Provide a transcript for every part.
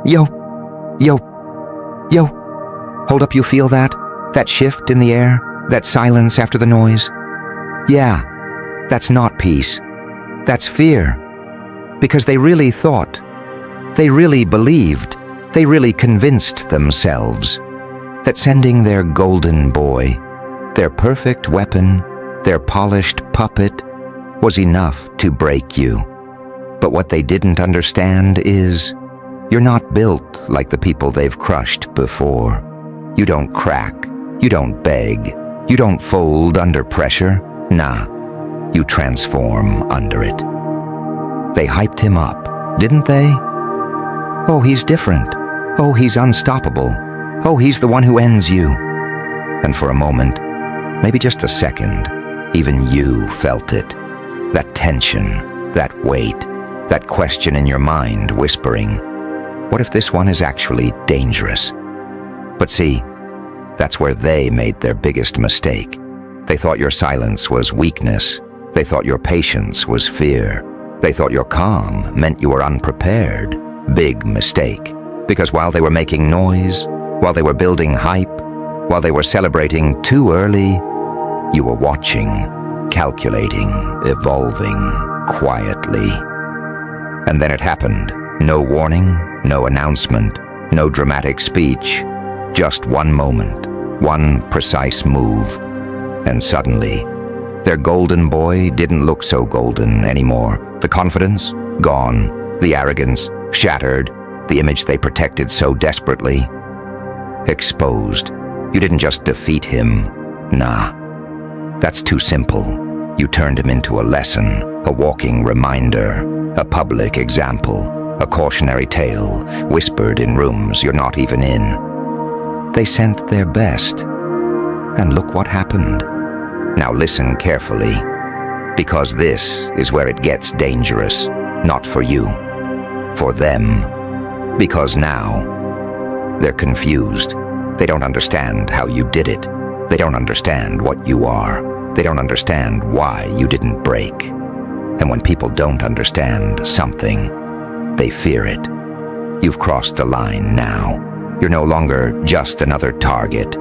Yo, yo, yo. Hold up, you feel that? That shift in the air? That silence after the noise? Yeah, that's not peace. That's fear. Because they really thought, they really believed, they really convinced themselves that sending their golden boy, their perfect weapon, their polished puppet, was enough to break you. But what they didn't understand is, you're not built like the people they've crushed before. You don't crack, you don't beg, you don't fold under pressure. Nah, you transform under it. They hyped him up, didn't they? Oh, he's different. Oh, he's unstoppable. Oh, he's the one who ends you. And for a moment, maybe just a second, even you felt it. That tension, that weight, that question in your mind whispering, what if this one is actually dangerous? But see, that's where they made their biggest mistake. They thought your silence was weakness. They thought your patience was fear. They thought your calm meant you were unprepared. Big mistake. Because while they were making noise, while they were building hype, while they were celebrating too early, you were watching, calculating, evolving, quietly. And then it happened. No warning, no announcement, no dramatic speech. Just one moment, one precise move. And suddenly, their golden boy didn't look so golden anymore. The confidence, gone. The arrogance, shattered. The image they protected so desperately, exposed. You didn't just defeat him. Nah, that's too simple. You turned him into a lesson, a walking reminder, a public example, a cautionary tale, whispered in rooms you're not even in. They sent their best, and look what happened. Now listen carefully, because this is where it gets dangerous, not for you, for them. Because now, they're confused. They don't understand how you did it. They don't understand what you are. They don't understand why you didn't break. And when people don't understand something, they fear it. You've crossed a line now. You're no longer just another target.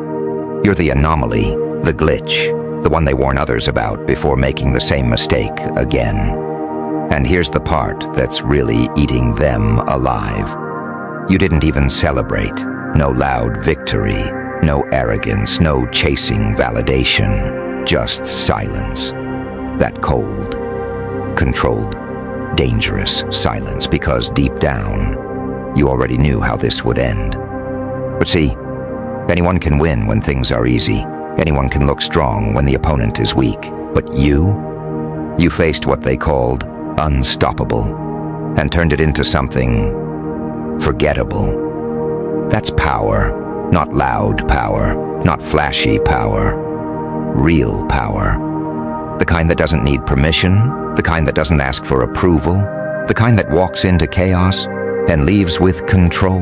You're the anomaly, the glitch, the one they warn others about before making the same mistake again. And here's the part that's really eating them alive. You didn't even celebrate. No loud victory, no arrogance, no chasing validation, just silence. That cold, controlled, dangerous silence, because deep down, you already knew how this would end. But see, anyone can win when things are easy. Anyone can look strong when the opponent is weak. But you faced what they called unstoppable and turned it into something forgettable. That's power, not loud power, not flashy power, real power. The kind that doesn't need permission, the kind that doesn't ask for approval, the kind that walks into chaos and leaves with control.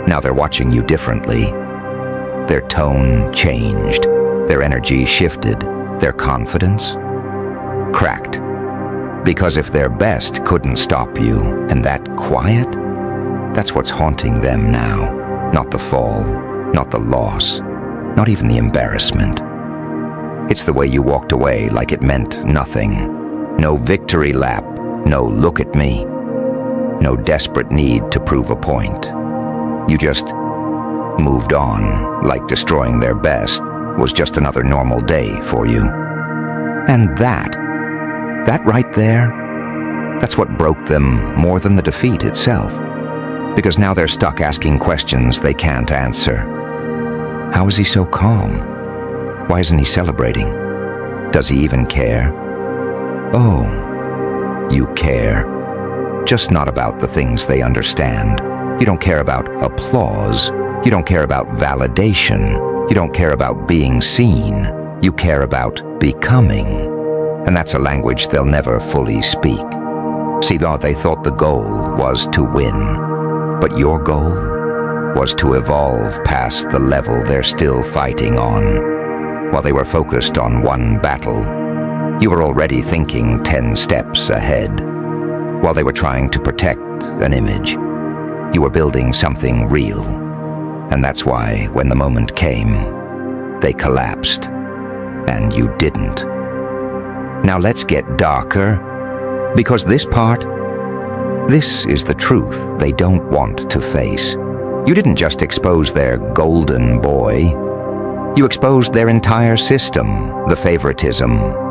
Now they're watching you differently. Their tone changed, their energy shifted, their confidence cracked. Because if their best couldn't stop you, and that quiet, that's what's haunting them now. Not the fall, not the loss, not even the embarrassment. It's the way you walked away like it meant nothing. No victory lap, no look at me, no desperate need to prove a point. You just moved on, like destroying their best was just another normal day for you. And that right there, that's what broke them more than the defeat itself. Because now they're stuck asking questions they can't answer. How is he so calm? Why isn't he celebrating? Does he even care? Oh, you care. Just not about the things they understand. You don't care about applause. You don't care about validation. You don't care about being seen. You care about becoming. And that's a language they'll never fully speak. See, they thought the goal was to win. But your goal was to evolve past the level they're still fighting on. While they were focused on one battle, you were already thinking 10 steps ahead. While they were trying to protect an image, You were building something real. And that's why, when the moment came, they collapsed. And you didn't. Now let's get darker, because this is the truth they don't want to face. You didn't just expose their golden boy. You exposed their entire system, the favoritism,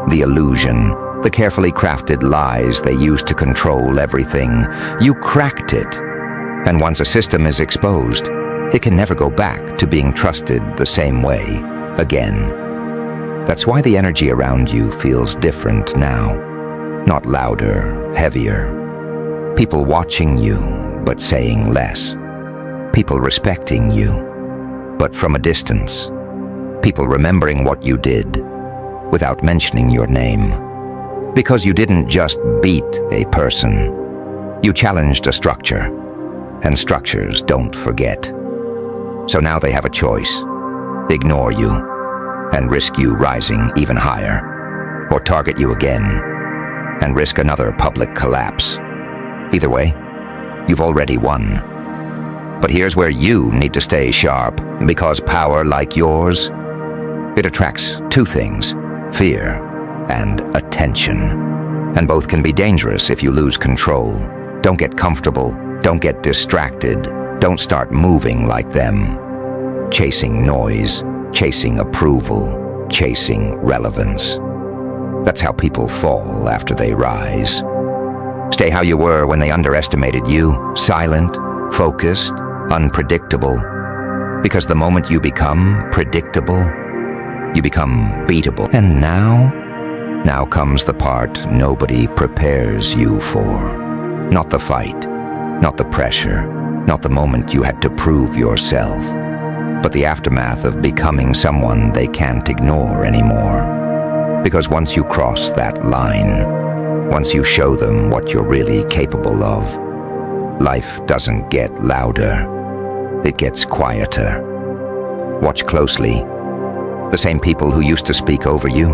the illusion, the carefully crafted lies they used to control everything. You cracked it. And once a system is exposed, it can never go back to being trusted the same way again. That's why the energy around you feels different now. Not louder, heavier. People watching you, but saying less. People respecting you, but from a distance. People remembering what you did, without mentioning your name. Because you didn't just beat a person. You challenged a structure, and structures don't forget. So now they have a choice. Ignore you, and risk you rising even higher, or target you again, and risk another public collapse. Either way, you've already won. But here's where you need to stay sharp, because power like yours, it attracts two things, fear and attention. And both can be dangerous if you lose control. Don't get comfortable, don't get distracted, don't start moving like them. Chasing noise, chasing approval, chasing relevance. That's how people fall after they rise. Stay how you were when they underestimated you, silent, focused, unpredictable. Because the moment you become predictable, you become beatable. And now comes the part nobody prepares you for. Not the fight, not the pressure, not the moment you had to prove yourself, but the aftermath of becoming someone they can't ignore anymore. Because once you cross that line, once you show them what you're really capable of, life doesn't get louder, it gets quieter. Watch closely. The same people who used to speak over you,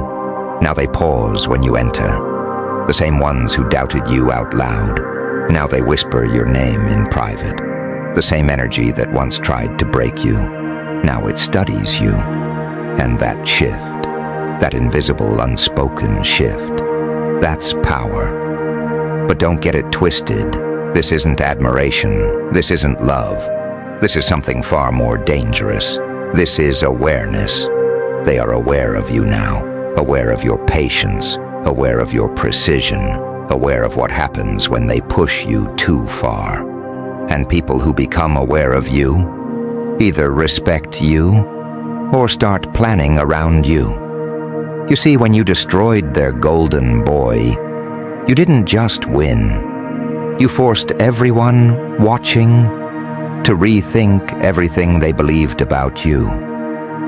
now they pause when you enter. The same ones who doubted you out loud, now they whisper your name in private. The same energy that once tried to break you, now it studies you. And that shift, that invisible, unspoken shift, that's power. But don't get it twisted. This isn't admiration. This isn't love. This is something far more dangerous. This is awareness. They are aware of you now, aware of your patience, aware of your precision, aware of what happens when they push you too far. And people who become aware of you either respect you or start planning around you. You see, when you destroyed their golden boy, you didn't just win. You forced everyone watching to rethink everything they believed about you.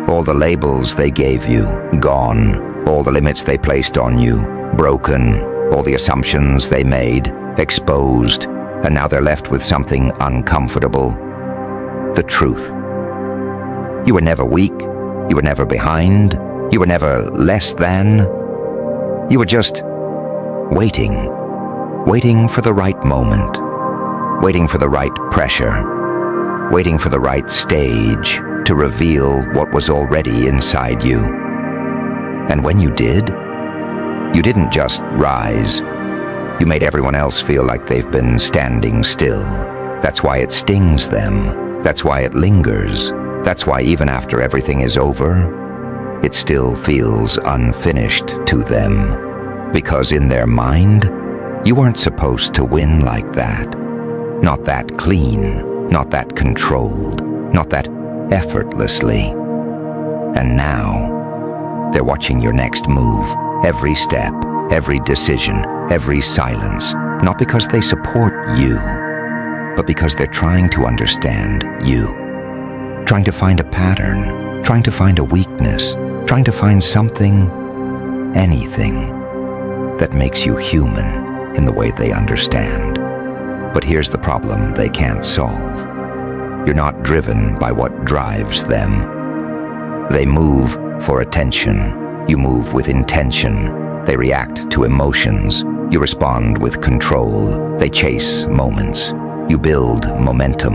All the labels they gave you, gone. All the limits they placed on you, broken. All the assumptions they made, exposed. And now they're left with something uncomfortable. The truth. You were never weak. You were never behind. You were never less than. You were just waiting. Waiting for the right moment. Waiting for the right pressure. Waiting for the right stage to reveal what was already inside you. And when you did, you didn't just rise. You made everyone else feel like they've been standing still. That's why it stings them. That's why it lingers. That's why even after everything is over, it still feels unfinished to them. Because in their mind, you weren't supposed to win like that. Not that clean, not that controlled, not that effortlessly. And now, they're watching your next move, every step, every decision, every silence, not because they support you, but because they're trying to understand you. Trying to find a pattern, trying to find a weakness, trying to find something, anything, that makes you human in the way they understand. But here's the problem they can't solve. You're not driven by what drives them. They move for attention. You move with intention. They react to emotions. You respond with control. They chase moments. You build momentum.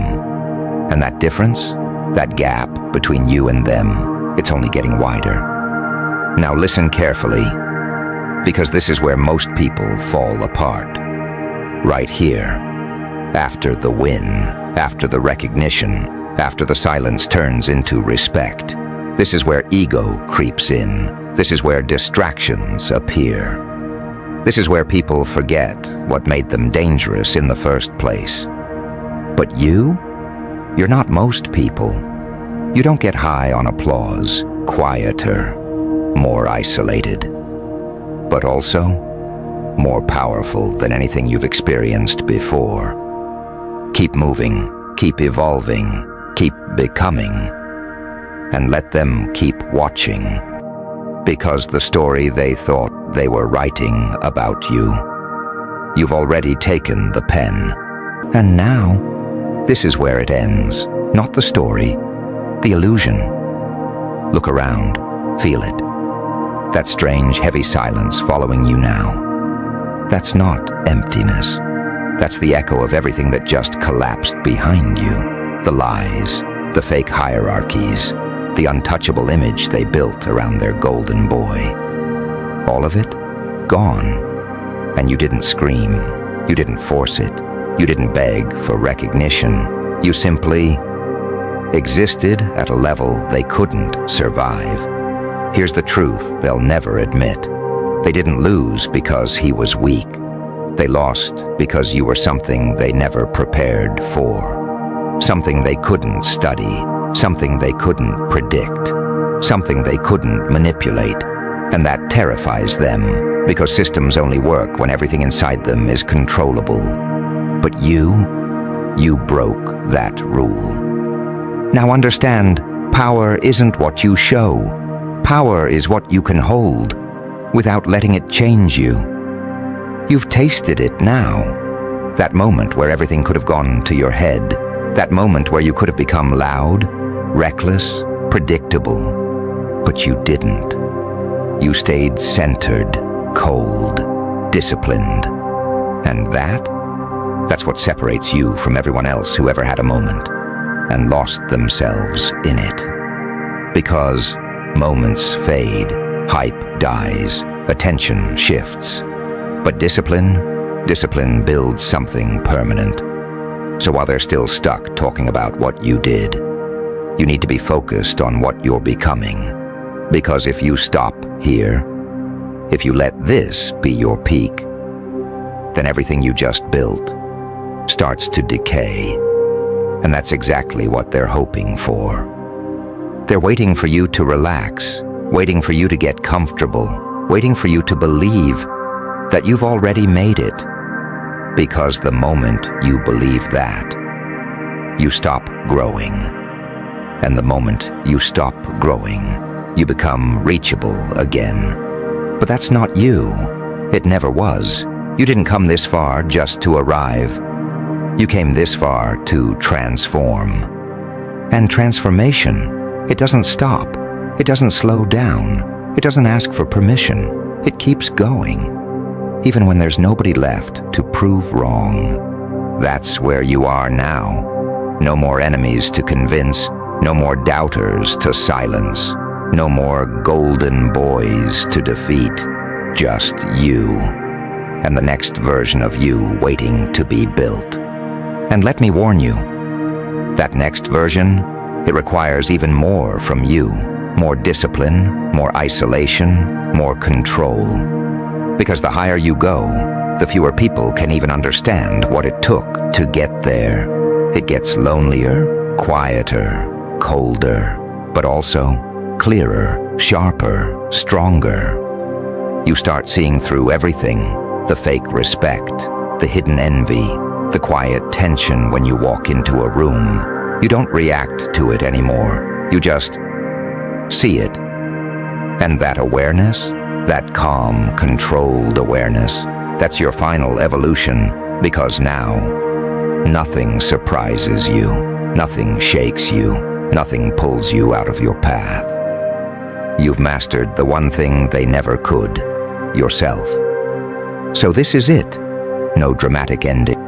And that difference, that gap between you and them, it's only getting wider. Now listen carefully, because this is where most people fall apart. Right here, after the win, after the recognition, after the silence turns into respect. This is where ego creeps in. This is where distractions appear. This is where people forget what made them dangerous in the first place. But you're not most people. You don't get high on applause, quieter, more isolated, but also more powerful than anything you've experienced before. Keep moving, keep evolving, keep becoming, and let them keep watching, because the story they thought they were writing about you've already taken the pen. And now, this is where it ends. Not the story, the illusion. Look around, feel it. That strange, heavy silence following you now. That's not emptiness. That's the echo of everything that just collapsed behind you. The lies, the fake hierarchies, the untouchable image they built around their golden boy. All of it, gone. And you didn't scream. You didn't force it. You didn't beg for recognition. You simply existed at a level they couldn't survive. Here's the truth they'll never admit. They didn't lose because he was weak. They lost because you were something they never prepared for. Something they couldn't study. Something they couldn't predict. Something they couldn't manipulate. And that terrifies them, because systems only work when everything inside them is controllable. But you broke that rule. Now understand, power isn't what you show. Power is what you can hold, without letting it change you. You've tasted it now. That moment where everything could have gone to your head. That moment where you could have become loud, reckless, predictable. But you didn't. You stayed centered, cold, disciplined. And that's what separates you from everyone else who ever had a moment and lost themselves in it. Because moments fade, hype dies, attention shifts. But discipline builds something permanent. So while they're still stuck talking about what you did, you need to be focused on what you're becoming. Because if you stop here, if you let this be your peak, then everything you just built starts to decay. And that's exactly what they're hoping for. They're waiting for you to relax, waiting for you to get comfortable, waiting for you to believe that you've already made it. Because the moment you believe that, you stop growing. And the moment you stop growing, you become reachable again. But that's not you. It never was. You didn't come this far just to arrive. You came this far to transform. And transformation, it doesn't stop. It doesn't slow down. It doesn't ask for permission. It keeps going. Even when there's nobody left to prove wrong. That's where you are now. No more enemies to convince. No more doubters to silence. No more golden boys to defeat. Just you. And the next version of you waiting to be built. And let me warn you, that next version, it requires even more from you. More discipline, more isolation, more control. Because the higher you go, the fewer people can even understand what it took to get there. It gets lonelier, quieter, colder, but also clearer, sharper, stronger. You start seeing through everything, the fake respect, the hidden envy, the quiet tension when you walk into a room. You don't react to it anymore. You just see it. And that awareness, that calm, controlled awareness, that's your final evolution, because now, nothing surprises you, nothing shakes you, nothing pulls you out of your path. You've mastered the one thing they never could, yourself. So this is it. No dramatic ending.